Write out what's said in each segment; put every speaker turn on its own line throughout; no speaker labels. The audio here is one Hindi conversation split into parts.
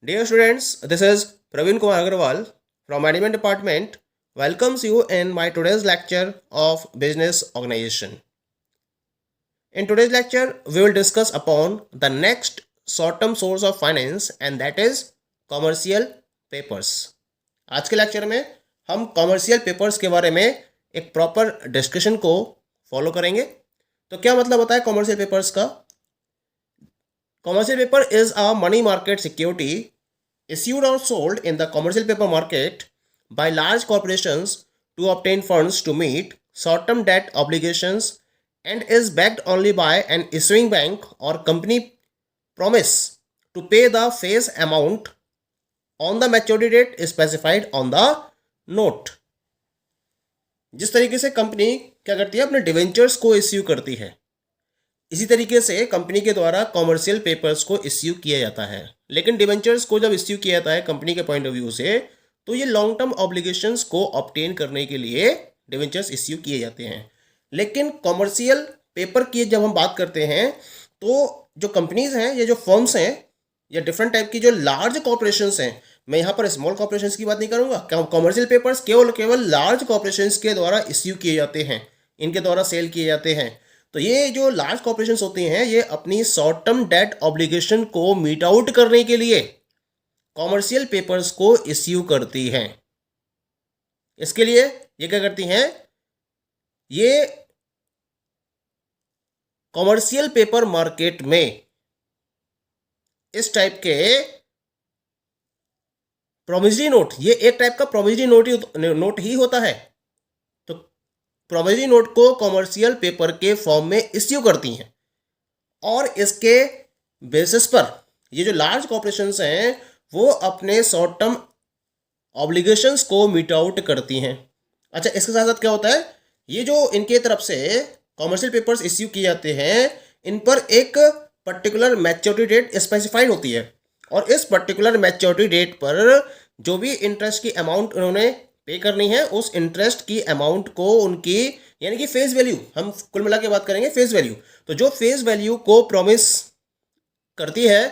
Dear students, this is Praveen Kumar Agarwal from Management Department. Welcomes you in my today's lecture of Business Organization. In today's lecture, we will discuss upon the next short-term source of finance and that is commercial papers. आज के लेक्चर में हम कॉमर्शियल पेपर्स के बारे में एक प्रॉपर डिस्कशन को फॉलो करेंगे। तो क्या मतलब होता है कॉमर्शियल पेपर्स का? Commercial paper is a money market security issued or sold in the commercial paper market by large corporations to obtain funds to meet short-term debt obligations and is backed only by an issuing bank or company promise to pay the face amount on the maturity date specified on the note. जिस तरीके से कंपनी क्या करती है अपने डिवेंचर्स को इश्यू करती है, इसी तरीके से कंपनी के द्वारा कॉमर्शियल पेपर्स को इश्यू किया जाता है। लेकिन डिवेंचर्स को जब इश्यू किया जाता है कंपनी के पॉइंट ऑफ व्यू से, तो ये लॉन्ग टर्म ऑब्लिगेशंस को ऑब्टेन करने के लिए डिवेंचर्स इश्यू किए जाते हैं। लेकिन कॉमर्शियल पेपर की जब हम बात करते हैं तो जो कंपनीज हैं, ये जो फर्म्स हैं या डिफरेंट टाइप की जो लार्ज कॉर्पोरेशंस हैं, मैं यहाँ पर स्मॉल कॉर्पोरेशंस की बात नहीं करूँगा। कॉमर्शियल पेपर्स केवल लार्ज कॉर्पोरेशंस के द्वारा इश्यू किए जाते हैं, इनके द्वारा सेल किए जाते हैं। तो ये जो लार्ज कॉर्पोरेशंस होती हैं, ये अपनी शॉर्ट टर्म डेट ऑब्लिगेशन को मीट आउट करने के लिए कॉमर्शियल पेपर्स को इश्यू करती हैं। इसके लिए ये क्या करती हैं, ये कॉमर्शियल पेपर मार्केट में इस टाइप के प्रोमिसरी नोट, ये एक टाइप का प्रोमिसरी नोट ही होता है। तो प्रोमिसरी नोट को कॉमर्शियल पेपर के फॉर्म में इश्यू करती हैं और इसके बेसिस पर ये जो लार्ज कॉर्पोरेशंस हैं वो अपने शॉर्ट टर्म ऑब्लिगेशंस को मीट आउट करती हैं। अच्छा, इसके साथ साथ क्या होता है, ये जो इनके तरफ से कॉमर्शियल पेपर्स इश्यू किए जाते हैं, इन पर एक पर्टिकुलर मैच्योरिटी डेट स्पेसिफाइड होती है और इस पर्टिकुलर मैच्योरिटी डेट पर जो भी इंटरेस्ट की अमाउंट उन्होंने पे करनी है, उस इंटरेस्ट की अमाउंट को उनकी यानी कि फेस वैल्यू, हम कुल मिला के बात करेंगे फेस वैल्यू, तो जो फेस वैल्यू को प्रॉमिस करती है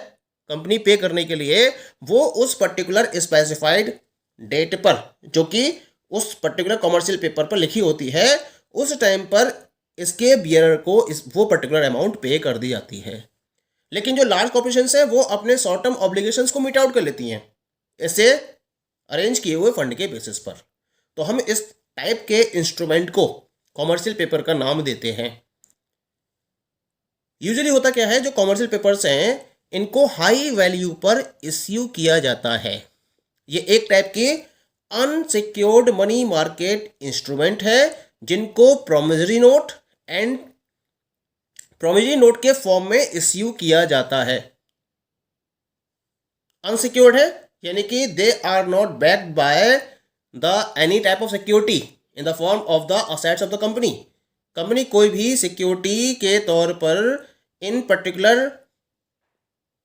कंपनी पे करने के लिए, वो उस पर्टिकुलर स्पेसिफाइड डेट पर जो कि उस पर्टिकुलर कॉमर्शियल पेपर पर लिखी होती है, उस टाइम पर इसके बियरर को वो पर्टिकुलर अमाउंट पे कर दी जाती है। लेकिन जो लार्ज कॉर्पोरेशंस हैं वो अपने शॉर्ट टर्म ऑब्लिगेशंस को मीट आउट कर लेती हैं ऐसे अरेंज किए हुए फंड के बेसिस पर। तो हम इस टाइप के इंस्ट्रूमेंट को कॉमर्शियल पेपर का नाम देते हैं। यूजुअली होता क्या है, जो कॉमर्शियल पेपर्स हैं इनको हाई वैल्यू पर इश्यू किया जाता है। ये एक टाइप की अनसिक्योर्ड मनी मार्केट इंस्ट्रूमेंट है जिनको promissory note and promissory note के फॉर्म में इश्यू किया जाता है। अनसिक्योर्ड है यानी कि they are not backed by the any type of security in the form of the assets of the company. Company कोई भी सिक्योरिटी के तौर पर इन पर्टिकुलर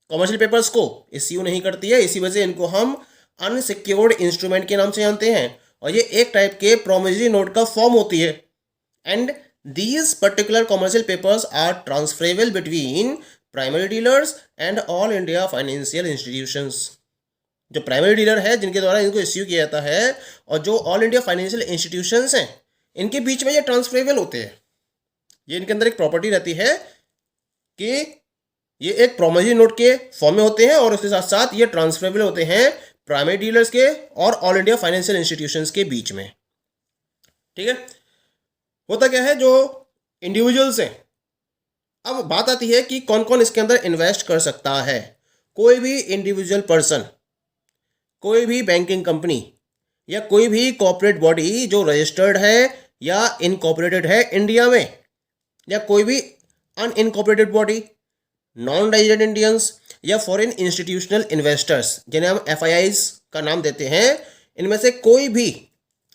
कॉमर्शियल पेपर्स को इश्यू नहीं करती है, इसी वजह से इनको हम अनसिक्योर्ड इंस्ट्रूमेंट के नाम से जानते हैं और ये एक टाइप के प्रोमिसरी नोट का फॉर्म होती है। And these particular commercial papers are transferable between primary dealers and all India financial institutions। जो प्राइमरी डीलर है जिनके द्वारा इनको इश्यू किया जाता है और जो ऑल इंडिया फाइनेंशियल इंस्टीट्यूशंस हैं, इनके बीच में ये ट्रांसफरेबल होते हैं। ये इनके अंदर एक प्रॉपर्टी रहती है कि ये एक प्रोमिसरी नोट के फॉर्म में होते हैं और उसके साथ साथ ये ट्रांसफरेबल होते हैं प्राइमरी डीलर्स के और ऑल इंडिया फाइनेंशियल इंस्टीट्यूशंस के बीच में। ठीक है, होता क्या है, जो इंडिविजुअल्स हैं, अब बात आती है कि कौन कौन इसके अंदर इन्वेस्ट कर सकता है। कोई भी इंडिविजुअल पर्सन, कोई भी बैंकिंग कंपनी या कोई भी कॉर्पोरेट बॉडी जो रजिस्टर्ड है या इनकॉर्पोरेटेड है इंडिया में, या कोई भी unincorporated body, non resident Indians या फॉरेन इंस्टीट्यूशनल इन्वेस्टर्स जिन्हें हम FIIs का नाम देते हैं, इनमें से कोई भी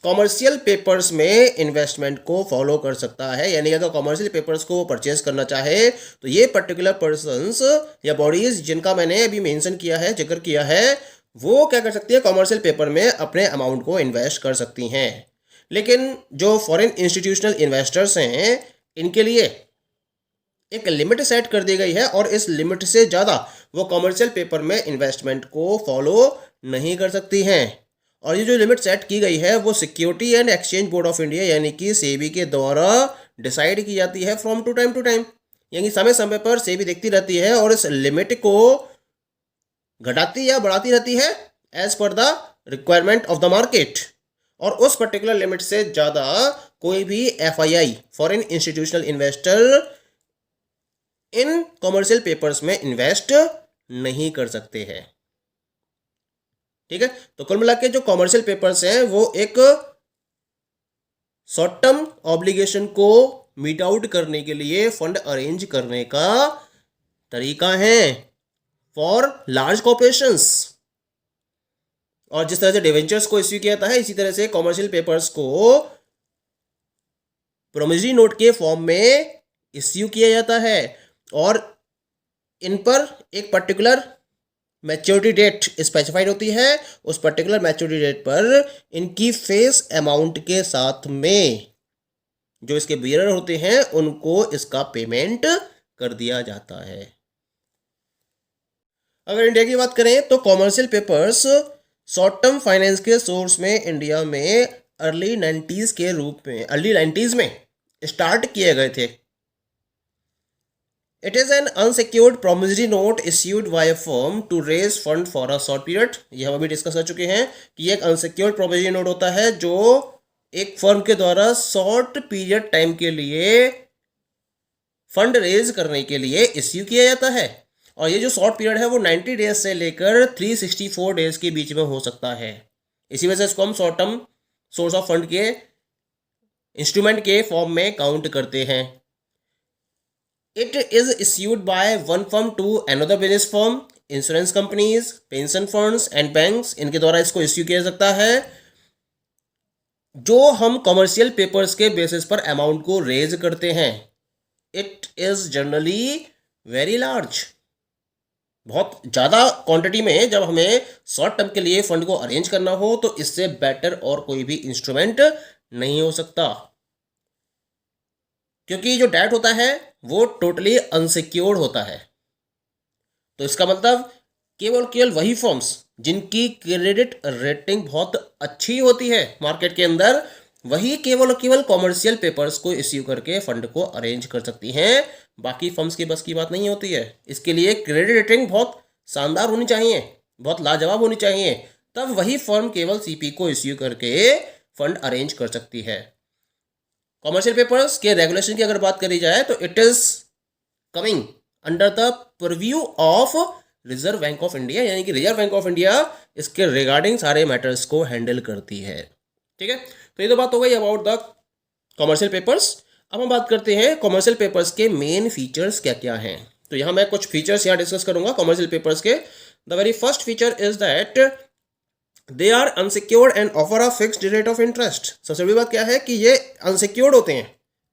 कॉमर्शियल पेपर्स में इन्वेस्टमेंट को फॉलो कर सकता है। यानी अगर कॉमर्शियल पेपर्स को परचेज करना चाहे तो ये पर्टिकुलर पर्सन्स या बॉडीज जिनका मैंने अभी मेंशन किया है, जिक्र किया है, वो क्या कर सकती है, कॉमर्शियल पेपर में अपने अमाउंट को इन्वेस्ट कर सकती हैं। लेकिन जो फॉरेन इंस्टीट्यूशनल इन्वेस्टर्स हैं, इनके लिए एक लिमिट सेट कर दी गई है और इस लिमिट से ज़्यादा वो कॉमर्शियल पेपर में इन्वेस्टमेंट को फॉलो नहीं कर सकती हैं। और ये जो लिमिट सेट की गई है वो security and exchange board of India यानी कि सेबी के द्वारा डिसाइड की जाती है फ्रॉम टू टाइम, यानी समय समय पर सेबी देखती रहती है और इस लिमिट को घटाती या बढ़ाती रहती है as per the requirement of the market. और उस पर्टिकुलर लिमिट से ज़्यादा कोई भी FII foreign institutional investor in commercial papers में इन्वेस्ट नहीं कर सकते हैं। ठीक है, तो कुल मिला के जो कॉमर्शियल पेपर्स हैं वो एक शॉर्ट टर्म ऑब्लिगेशन को मीट आउट करने के लिए फंड अरेंज करने का तरीका है फॉर लार्ज कॉर्पोरेशंस। और जिस तरह से डिवेंचर्स को इश्यू किया जाता है इसी तरह से कॉमर्शियल पेपर्स को प्रोमिसरी नोट के फॉर्म में इश्यू किया जाता है और इन पर एक पर्टिकुलर मैच्योरिटी डेट स्पेसिफाइड होती है। उस पर्टिकुलर मैच्योरिटी डेट पर इनकी फेस अमाउंट के साथ में जो इसके बियरर होते हैं उनको इसका पेमेंट कर दिया जाता है। अगर इंडिया की बात करें तो commercial papers short term finance के सोर्स में इंडिया में अर्ली 90s में स्टार्ट किए गए थे। It is an unsecured promissory note issued by a firm to raise fund for a short period। ये हम अभी डिस्कस कर चुके हैं कि ये एक अनसिक्योर्ड promissory note होता है जो एक फर्म के द्वारा शॉर्ट पीरियड टाइम के लिए फंड रेज करने के लिए इश्यू किया जाता है। और ये जो शॉर्ट पीरियड है वो 90 डेज से लेकर 364 डेज के बीच में हो सकता है। इसी वजह से इसको हम short term source of fund के इंस्ट्रूमेंट के फॉर्म में काउंट करते हैं। It is issued by one firm to another business firm, insurance companies, pension funds and banks। इनके द्वारा इसको इश्यू किया जा सकता है। जो हम कॉमर्शियल पेपर्स के बेसिस पर अमाउंट को रेज करते हैं it is generally very large. बहुत ज़्यादा क्वांटिटी में जब हमें शॉर्ट टर्म के लिए फंड को अरेंज करना हो तो इससे बेटर और कोई भी इंस्ट्रूमेंट नहीं हो सकता, क्योंकि जो डेट होता है वो टोटली अनसिक्योर्ड होता है। तो इसका मतलब केवल वही फर्म्स जिनकी क्रेडिट रेटिंग बहुत अच्छी होती है मार्केट के अंदर वही केवल कॉमर्शियल पेपर्स को इश्यू करके फंड को अरेंज कर सकती हैं। बाकी फर्म्स की बस की बात नहीं होती है। इसके लिए क्रेडिट रेटिंग बहुत शानदार होनी चाहिए, बहुत लाजवाब होनी चाहिए, तब वही फर्म केवल सीपी को इश्यू करके फंड अरेंज कर सकती है। कॉमर्शियल पेपर्स के रेगुलेशन की अगर बात करी जाए तो it is coming under the purview of reserve bank of India, यानी कि रिजर्व बैंक ऑफ इंडिया इसके रिगार्डिंग सारे मैटर्स को हैंडल करती है। ठीक है, तो ये तो बात हो गई अबाउट द कॉमर्शियल पेपर्स। अब हम बात करते हैं कॉमर्शियल पेपर्स के मेन फीचर्स क्या क्या हैं। तो यहाँ मैं कुछ फीचर्स यहाँ डिस्कस करूंगा कॉमर्शियल पेपर्स के। The very first feature is that they are unsecured and offer a fixed rate of interest. सबसे बड़ी बात क्या है कि ये अनसिक्योर्ड होते हैं,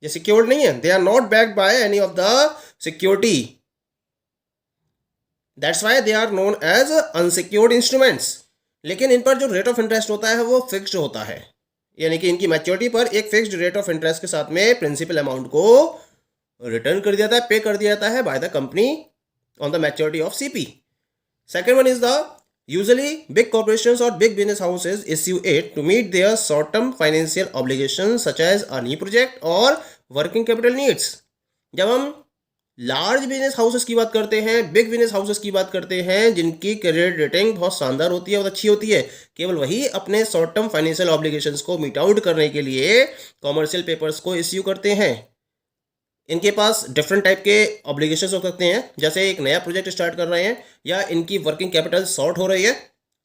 ये सिक्योर्ड नहीं है। They are not backed by any of the security, that's why they are known as unsecured instruments. लेकिन इन पर जो रेट ऑफ इंटरेस्ट होता है वो फिक्स्ड होता है, यानी कि इनकी मैच्योरिटी पर एक फिक्स्ड रेट ऑफ इंटरेस्ट के साथ में प्रिंसिपल अमाउंट को रिटर्न कर दिया जाता है, पे कर दिया जाता है by the company on the maturity of CP. Second one is the usually big corporations or big business houses issue it to meet their short term financial obligations such as a new project or working capital needs। जब हम लार्ज बिजनेस हाउसेस की बात करते हैं, बिग बिजनेस हाउसेस की बात करते हैं जिनकी क्रेडिट रेटिंग बहुत शानदार होती है, बहुत अच्छी होती है, केवल वही अपने शॉर्ट टर्म फाइनेंशियल ऑब्लिगेशंस को मीट आउट करने के लिए कॉमर्शियल पेपर्स को इश्यू करते हैं। इनके पास डिफरेंट टाइप के ऑब्लिगेशंस हो सकते हैं, जैसे एक नया प्रोजेक्ट स्टार्ट कर रहे हैं या इनकी वर्किंग कैपिटल शॉर्ट हो रही है,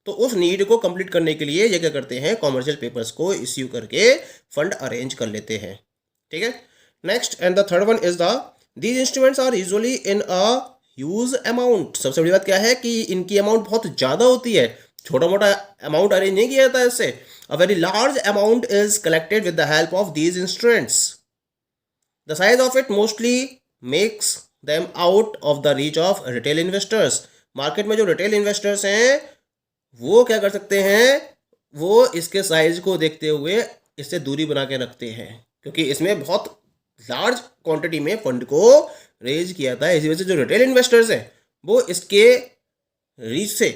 तो उस नीड को कंप्लीट करने के लिए ये क्या करते हैं, कॉमर्शियल पेपर्स को इश्यू करके फंड अरेंज कर लेते हैं। ठीक है, next and the third one is the these instruments are usually in a huge amount. सबसे बड़ी बात क्या है कि इनकी अमाउंट बहुत ज़्यादा होती है, छोटा मोटा अमाउंट अरेंज नहीं किया जाता है इससे। A very large amount is collected with the help of these instruments. The size of it mostly makes them out of the reach of retail investors। Market में जो रिटेल इन्वेस्टर्स हैं वो क्या कर सकते हैं, वो इसके साइज को देखते हुए इससे दूरी बना के रखते हैं, क्योंकि इसमें बहुत लार्ज क्वांटिटी में फंड को रेज किया था। इसी वजह से जो रिटेल इन्वेस्टर्स हैं वो इसके रीच से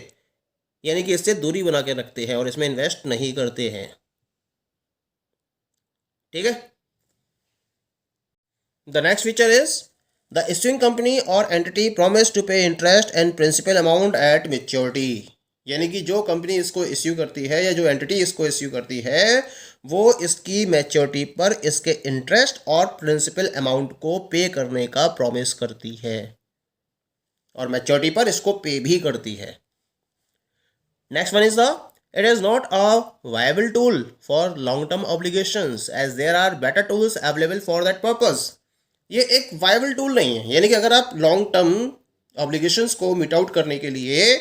यानी कि इससे दूरी बना के रखते हैं और इसमें इन्वेस्ट नहीं करते हैं। ठीक है। The next feature is the issuing company और entity promise to pay interest and principal amount at maturity. यानी कि जो कंपनी इसको इश्यू करती है या जो एंटिटी इसको इश्यू करती है वो इसकी मैच्योरिटी पर इसके इंटरेस्ट और प्रिंसिपल अमाउंट को पे करने का प्रॉमिस करती है और मैच्योरिटी पर इसको पे भी करती है। Next one is the it is not a viable tool for long term obligations as there are better tools available for that purpose। ये एक viable tool नहीं है, यानी कि अगर आप लॉन्ग टर्म ऑब्लिगेशंस को मीट आउट करने के लिए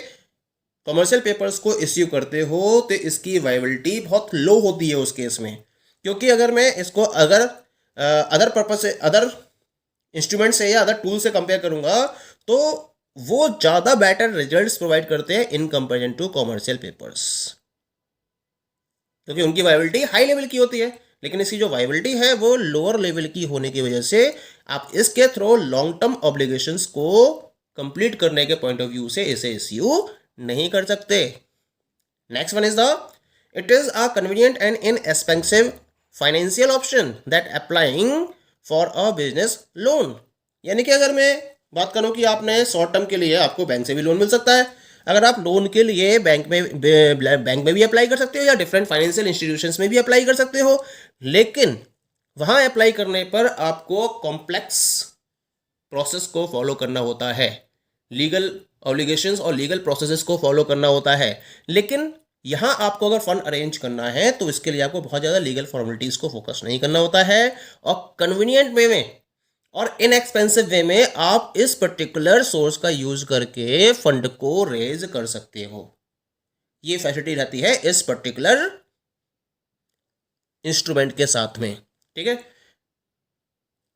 कमर्शियल पेपर्स को इश्यू करते हो तो इसकी वाइबिलिटी बहुत लो होती है उस केस में। क्योंकि अगर मैं इसको अदर पर्पज से, अदर इंस्ट्रूमेंट से या अदर टूल से कंपेयर करूंगा तो वो ज़्यादा बेटर रिजल्ट्स प्रोवाइड करते हैं in comparison to commercial papers, क्योंकि उनकी वाइबिलिटी हाई लेवल की होती है। लेकिन इसकी जो वाइबिलिटी है वो लोअर लेवल की होने की वजह से आप इसके थ्रू लॉन्ग टर्म ऑब्लिगेशंस को कंप्लीट करने के पॉइंट ऑफ व्यू से इसे इश्यू नहीं कर सकते। Next one is the it is a convenient and inexpensive financial option that applying for a business loan. यानी कि अगर मैं बात करूं कि आपने शॉर्ट टर्म के लिए आपको बैंक से भी लोन मिल सकता है, अगर आप लोन के लिए बैंक में भी अप्लाई कर सकते हो या डिफरेंट फाइनेंशियल इंस्टीट्यूशंस में भी अप्लाई कर सकते हो, लेकिन वहां अप्लाई करने पर आपको कॉम्प्लेक्स प्रोसेस को फॉलो करना होता है, लीगल ऑब्लिगेशंस और लीगल प्रोसेसेस को फॉलो करना होता है। लेकिन यहाँ आपको अगर फंड अरेंज करना है तो इसके लिए आपको बहुत ज़्यादा लीगल फॉर्मेलिटीज़ को फोकस नहीं करना होता है और कन्वीनियंट वे में और इनएक्सपेंसिव वे में आप इस पर्टिकुलर सोर्स का यूज करके फंड को रेज कर सकते हो। ये फैसिलिटी रहती है इस पर्टिकुलर इंस्ट्रूमेंट के साथ में। ठीक है।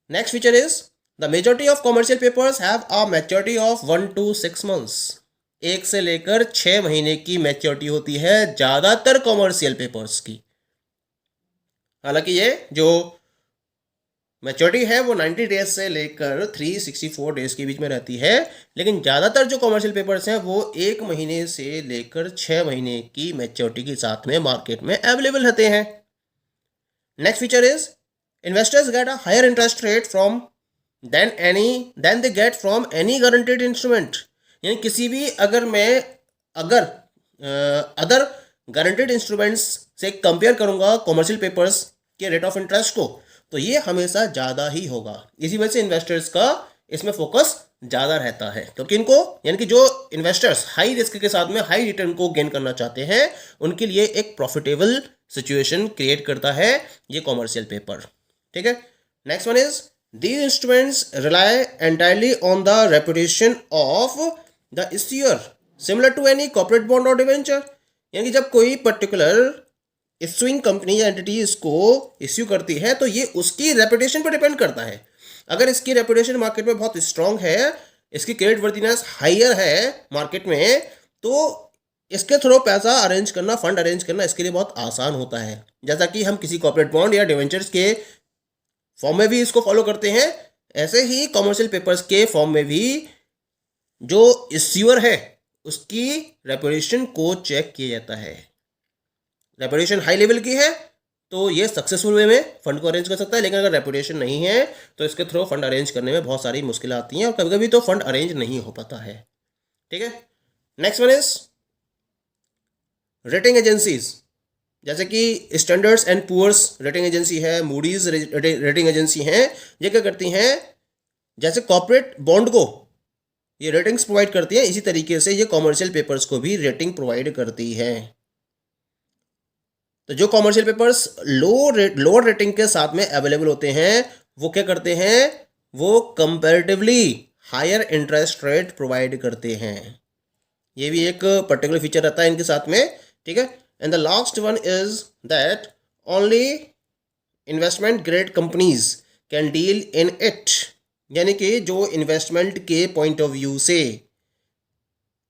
Next feature is the majority of commercial papers have a maturity of 1 to 6 months। 1 से लेकर 6 महीने की मैच्योरिटी होती है ज्यादातर कॉमर्शियल पेपर्स की। हालांकि ये जो मैच्योरिटी है वो 90 डेज से लेकर 364 डेज के बीच में रहती है, लेकिन ज़्यादातर जो कमर्शियल पेपर्स हैं वो 1 महीने से लेकर 6 महीने की मैच्योरिटी के साथ में मार्केट में अवेलेबल रहते हैं। Next feature is investors get a higher interest rate from then they get from any guaranteed instrument. यानी किसी भी अगर अदर गारंटेड इंस्ट्रूमेंट्स से कंपेयर करूंगा कमर्शियल पेपर्स के रेट ऑफ इंटरेस्ट को तो ये हमेशा ज़्यादा ही होगा। इसी वजह से इन्वेस्टर्स का इसमें फोकस ज़्यादा रहता है, क्योंकि इनको यानी कि जो इन्वेस्टर्स हाई रिस्क के साथ में हाई रिटर्न को गेन करना चाहते हैं उनके लिए एक प्रॉफिटेबल सिचुएशन क्रिएट करता है ये कॉमर्शियल पेपर। ठीक है। Next one is these instruments rely entirely on the reputation of the issuer similar to any corporate bond और डिवेंचर। यानी कि जब कोई पर्टिकुलर इश्यूइंग कंपनी या एंटिटी इसको इश्यू करती है तो ये उसकी रेपुटेशन पर डिपेंड करता है। अगर इसकी रेपुटेशन मार्केट में बहुत स्ट्रांग है, इसकी क्रेडिट वर्दीनेस हायर है मार्केट में, तो इसके थ्रू पैसा अरेंज करना, फंड अरेंज करना इसके लिए बहुत आसान होता है। जैसा कि हम किसी कॉर्पोरेट बॉन्ड या डिवेंचर्स के फॉर्म में भी इसको फॉलो करते हैं, ऐसे ही कॉमर्शियल पेपर्स के फॉर्म में भी जो इश्यूअर है उसकी रेपुटेशन को चेक किया जाता है। रेपुटेशन हाई लेवल की है तो ये सक्सेसफुल वे में फंड को अरेंज कर सकता है, लेकिन अगर रेपुटेशन नहीं है तो इसके थ्रू फंड अरेंज करने में बहुत सारी मुश्किल आती हैं और कभी कभी तो फंड अरेंज नहीं हो पाता है। ठीक है। Next one is rating agencies, जैसे कि Standards and Poor's rating agency है, मूडीज रेटिंग एजेंसी हैं। ये क्या करती हैं, जैसे कॉर्पोरेट बॉन्ड को ये रेटिंग्स प्रोवाइड करती हैं, इसी तरीके से ये कॉमर्शियल पेपर्स को भी रेटिंग प्रोवाइड करती है। तो जो कॉमर्शियल पेपर्स लोअर रेटिंग के साथ में अवेलेबल होते हैं वो क्या करते हैं, वो comparatively higher interest rate provide करते हैं। ये भी एक पर्टिकुलर फीचर रहता है इनके साथ में। ठीक है। And the last one is that only investment grade companies can deal in it. यानी कि जो इन्वेस्टमेंट के पॉइंट ऑफ व्यू से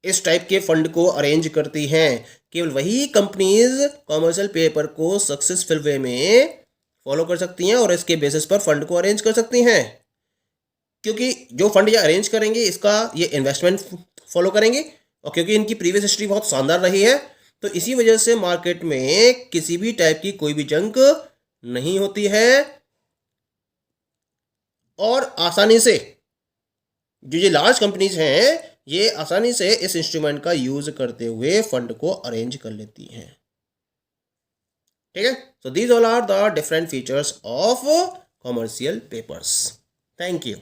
इस टाइप के फंड को अरेंज करती हैं, केवल वही कंपनीज कॉमर्शियल पेपर को सक्सेसफुल वे में फॉलो कर सकती हैं और इसके बेसिस पर फंड को अरेंज कर सकती हैं, क्योंकि जो फंड ये अरेंज करेंगे इसका ये इन्वेस्टमेंट फॉलो करेंगे, और क्योंकि इनकी प्रीवियस हिस्ट्री बहुत शानदार रही है तो इसी वजह से मार्केट में किसी भी टाइप की कोई भी जंक नहीं होती है, और आसानी से जो ये लार्ज कंपनीज हैं ये आसानी से इस इंस्ट्रूमेंट का यूज करते हुए फंड को अरेंज कर लेती हैं। ठीक है, so these all are the different features of commercial papers. Thank you.